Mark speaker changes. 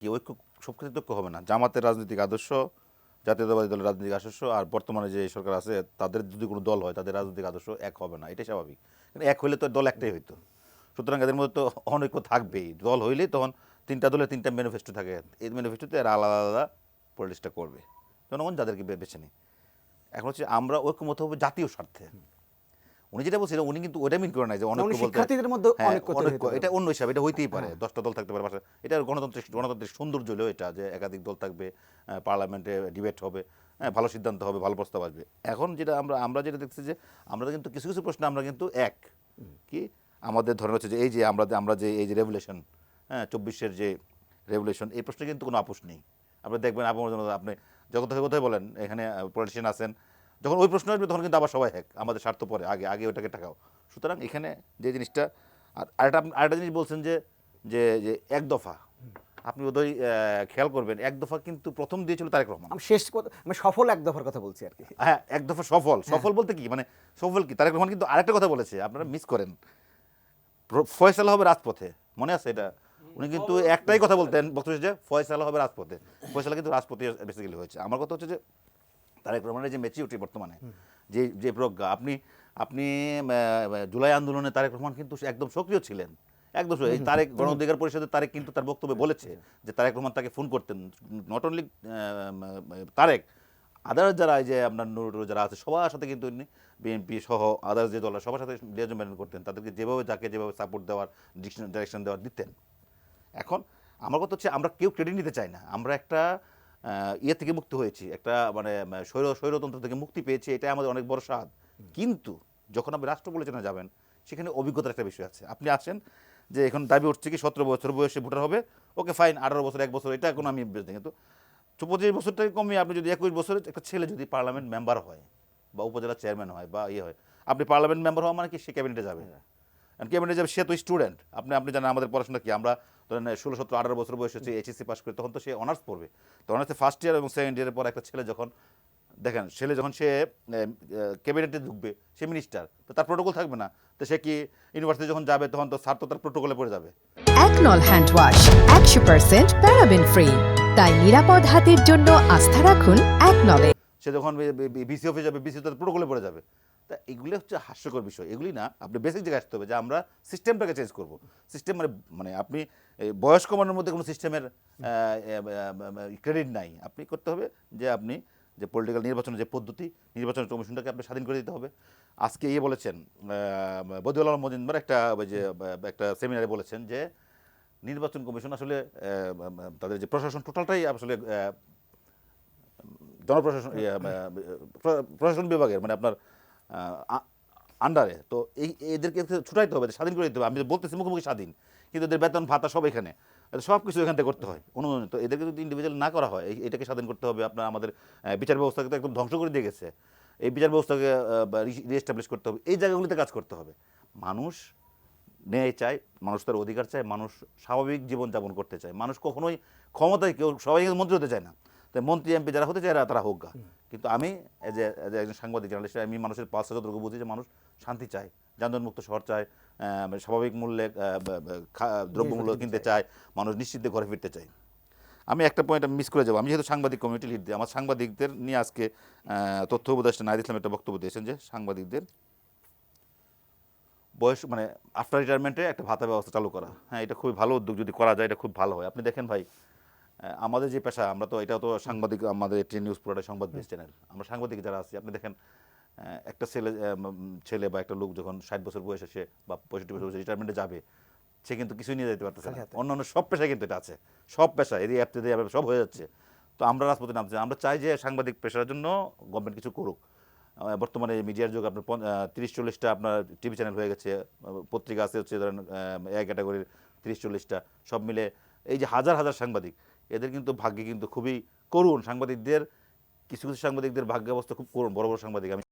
Speaker 1: কি ঐক্য সব ক্ষেত্রে ঐক্য হবে না। জামাতের রাজনৈতিক আদর্শ, জাতীয়তাবাদী দলের রাজনৈতিক আদর্শ আর বর্তমানে যে সরকার আছে তাদের যদি কোনো দল হয় তাদের রাজনৈতিক আদর্শ এক হবে না, এটাই স্বাভাবিক। কিন্তু এক হইলে তো দল একটাই হইতো। সুতরাং এদের মধ্যে তো অনৈক্য থাকবেই। দল হইলেই তখন তিনটা দলের তিনটা ম্যানিফেস্টো থাকে, এই ম্যানিফেস্টোতে এরা আলাদা আলাদা পলিটিক্সটা করবে, জনগণ যাদেরকে বেছে নেয়। এখন হচ্ছে আমরা ঐক্যমত হবে জাতীয় স্বার্থে। উনি যেটা বলছিলেন উনি কিন্তু ওইটা মিন করে নাই যে
Speaker 2: না,
Speaker 1: অনৈক্য
Speaker 2: উনি
Speaker 1: বলতে
Speaker 2: শিক্ষার্থীদের মধ্যে
Speaker 1: হ্যাঁ
Speaker 2: অনৈক্য তৈরি
Speaker 1: অনৈক্য
Speaker 2: হতে
Speaker 1: এটা
Speaker 2: পারে।
Speaker 1: অন্য হিসাবে, এটা হইতেই পারে,
Speaker 2: হ্যাঁ।
Speaker 1: 10টা দল থাকতে পারে বাসা, এটা গণতন্ত্রের সৌন্দর্য হলেও এটা যে একাধিক দল থাকবে, পার্লামেন্টে ডিবেট হবে, হ্যাঁ ভালো সিদ্ধান্ত হবে, ভালো প্রস্তাব আসবে। এখন যেটা আমরা যেটা দেখছি যে আমরা কিন্তু কিছু কিছু প্রশ্নে আমরা কিন্তু এক কি আমাদের ধরেন হচ্ছে যে এই যে আমরা যে এই যে রেভুলেশন, হ্যাঁ 24-এর যে রেভুলেশন, এই প্রশ্নে কিন্তু কোনো আপোষ নেই। আপনি দেখবেন আপনি কোথায় কোথায় বলেন এখানে পলিটিশিয়ান আছেন, যখন ওই প্রশ্ন আসবে তখন কিন্তু আবার সবাই এক আমাদের স্বার্থ পরে আগে আগে ওটাকে টাকাও। সুতরাং এখানে যে জিনিসটা আর আরেকটা জিনিস বলছেন যে যে যে এক দফা, আপনি বোধহয় খেয়াল করবেন এক দফা কিন্তু প্রথম দিয়েছিল তারেক রহমান।
Speaker 2: আমি সফল এক দফার কথা বলছি আর কি।
Speaker 1: হ্যাঁ এক দফা সফল বলতে কি মানে সফল কি, তারেক রহমান কিন্তু আরেকটা কথা বলেছে, আপনারা মিস করেন, ফয়সালা হবে রাজপথে, মনে আছে এটা? উনি কিন্তু একটাই কথা বলতেন বক্তব্য যে ফয়সালা হবে রাজপথে, ফয়সালা কিন্তু রাজপথে বেসিক্যালি হয়েছে। আমার কথা হচ্ছে যে তারেক রহমানের যে ম্যাচিউরিটি বর্তমানে, যে যে প্রজ্ঞা, আপনি আপনি জুলাই আন্দোলনে তারেক রহমান কিন্তু একদম সক্রিয় ছিলেন, একদম এই তারেক গণ অধিকার পরিষদে তারেক কিন্তু তার বক্তব্যে বলেছে যে তারেক রহমান তাকে ফোন করতেন, নট অনলি তারেক, আদার্স যারা এই যে আপনার নুরুল যারা আছে সবার সাথে কিন্তু বিএনপি সহ আদার্স যে দল সবার সাথে লিয়াজন মেনটেন করতেন, তাদেরকে যেভাবে যাকে যেভাবে সাপোর্ট দেওয়ার ডাইরেকশন দেওয়ার দিতেন। এখন আমার কথা হচ্ছে আমরা কেউ ক্রেডিট নিতে চাই না, আমরা একটা ইয়ে থেকে মুক্ত হয়েছি, একটা মানে স্বৈরতন্ত্র থেকে মুক্তি পেয়েছি, এটাই আমাদের অনেক বড় স্বাদ। কিন্তু যখন আপনি রাষ্ট্র পরিচালনা যাবেন সেখানে অভিজ্ঞতার একটা বিষয় আছে। আপনি আসেন যে এখন দাবি উঠছে কি 17 বছর বয়সে ভোটার হবে, ওকে ফাইন, 18 বছর 1 বছর, এটা কোনো আমি কিন্তু 25 বছর থেকে কমিয়ে আপনি যদি 21 বছরের একটা ছেলে যদি পার্লামেন্ট মেম্বার হয় বা উপজেলা চেয়ারম্যান হয় বা ইয়ে হয়, আপনি পার্লামেন্ট মেম্বার হওয়া মানে কি সে ক্যাবিনেটে যাবে, ক্যাবিনেটে যাবে, সে তো স্টুডেন্ট। আপনি জানেন আমাদের পড়াশোনা কি, আমরা ধরেন 16, 17, 18 বছর বয়স হচ্ছে এইচএসসি পাস করে, তখন তো সে অনার্স পড়বে। তো অনার্সে ফার্স্ট ইয়ার এবং সেকেন্ড ইয়ারের পর একটা ছেলে যখন দেখেন যখন সে ক্যাবিনেটে ঢুকবে, সে মিনিস্টার, তো তার প্রোটোকল থাকবে না? তো সে কি ইউনিভার্সিটি যখন যাবে তখন তো স্যার তো তার প্রোটোকলে পড়ে যাবে।
Speaker 3: একনল হ্যান্ড ওয়াশ 100% প্যারাবেন ফ্রি, তাই নিরাপদ হাতের জন্য আস্থা রাখুন একনলে।
Speaker 1: সে যখন বিসি অফিসে যাবে, বিসি তার প্রোটোকলে পড়ে যাবে। তা এগুলি হচ্ছে হাস্যকর বিষয়, এগুলি না, আপনি বেসিক জায়গায় আসতে হবে যে আমরা সিস্টেমটাকে চেঞ্জ করব। সিস্টেম মানে মানে আপনি বয়স কমানোর মধ্যে কোনো সিস্টেমের ক্রেডিট নাই। আপনি করতে হবে যে আপনি যে পলিটিক্যাল নির্বাচনের যে পদ্ধতি, নির্বাচন কমিশনটাকে আপনি স্বাধীন করে দিতে হবে। আজকে বলেছেন বদিউল আলম মজুমদার একটা সেমিনারে বলেছেন যে নির্বাচন কমিশন আসলে তাদের যে প্রশাসন টোটালটাই আসলে জনপ্রশাসন প্রশাসন বিভাগের মানে আপনার আন্ডারে। তো এদেরকে ছুটাইতে হবে, স্বাধীন করে দিতে হবে। আমি বলতেছি মুখোমুখি স্বাধীন, কিন্তু এদের বেতন ভাতা সব এখানে, সব কিছু এখান থেকে করতে হয় অনুমোদন। তো এদেরকে যদি ইন্ডিভিজুয়াল না করা হয়, এটাকে স্বাধীন করতে হবে। আপনার আমাদের বিচার ব্যবস্থাকে তো একদম ধ্বংস করে দিয়ে গেছে, এই বিচার ব্যবস্থাকে রিএস্টাবলিশ করতে হবে, এই জায়গাগুলিতে কাজ করতে হবে। মানুষ ন্যায় চায়, মানুষ তার অধিকার চায়, মানুষ স্বাভাবিক জীবনযাপন করতে চায়, মানুষ কখনোই ক্ষমতায় কেউ সবাই মন্ত্রী হতে চায় না। তাই মন্ত্রী এমপি যারা হতে চায় তারা হোক গা। কিন্তু আমি একজন সাংবাদিক জার্নালিস্ট, আমি মানুষের পালসা যতটুকু বুঝি যে মানুষ শান্তি চায়, যানজনমুক্ত শহর চায়, স্বাভাবিক মূল্যে দ্রব্যমূল্য কিনতে চায়, মানুষ নিশ্চিন্তে ঘরে ফিরতে চায়। আমি একটা পয়েন্ট আমি মিস করে যাবো, আমি যেহেতু সাংবাদিক কমিউনিটি লিড দিই, আমার সাংবাদিকদের নিয়ে আজকে তথ্য উপদেষ্টা নাহিদ ইসলাম একটা বক্তব্য দিয়েছেন যে সাংবাদিকদের বয়স মানে আফটার রিটায়ারমেন্টে একটা ভাতা ব্যবস্থা চালু করা। হ্যাঁ, এটা খুবই ভালো উদ্যোগ, যদি করা যায় এটা খুব ভালো হয়। আপনি দেখেন ভাই, আমাদের যে পেশা, আমরা তো এটাও তো সাংবাদিক, আমাদের টেন নিউজ পুরোটাই সংবাদ বেস চ্যানেল, আমরা সাংবাদিক যারা আছি, আপনি দেখেন একটা ছেলে বা একটা লোক যখন 60 বছর বয়স আসে বা 65 বছর বয়সে রিটায়ারমেন্টে যাবে, সে কিন্তু কিছুই নিয়ে যেতে পারতেছে না। অন্যান্য সব পেশায় কিন্তু এটা আছে, সব পেশা এর অ্যাপ থেকে সব হয়ে যাচ্ছে। তো আমরা রাজপথে নামছি, আমরা চাই যে সাংবাদিক পেশার জন্য গভর্নমেন্ট কিছু করুক। বর্তমানে মিডিয়ার যুগ, আপনার 30-40টা আপনার টিভি চ্যানেল হয়ে গেছে, পত্রিকা আছে হচ্ছে ধরেন এ ক্যাটাগরির 30-40টা, সব মিলে এই যে হাজার হাজার সাংবাদিক, এদের কিন্তু ভাগ্যে কিন্তু খুবই করুণ। সাংবাদিকদের কিছু কিছু সাংবাদিকদের ভাগ্য অবস্থা খুব করুণ, বড় বড় সাংবাদিক আমি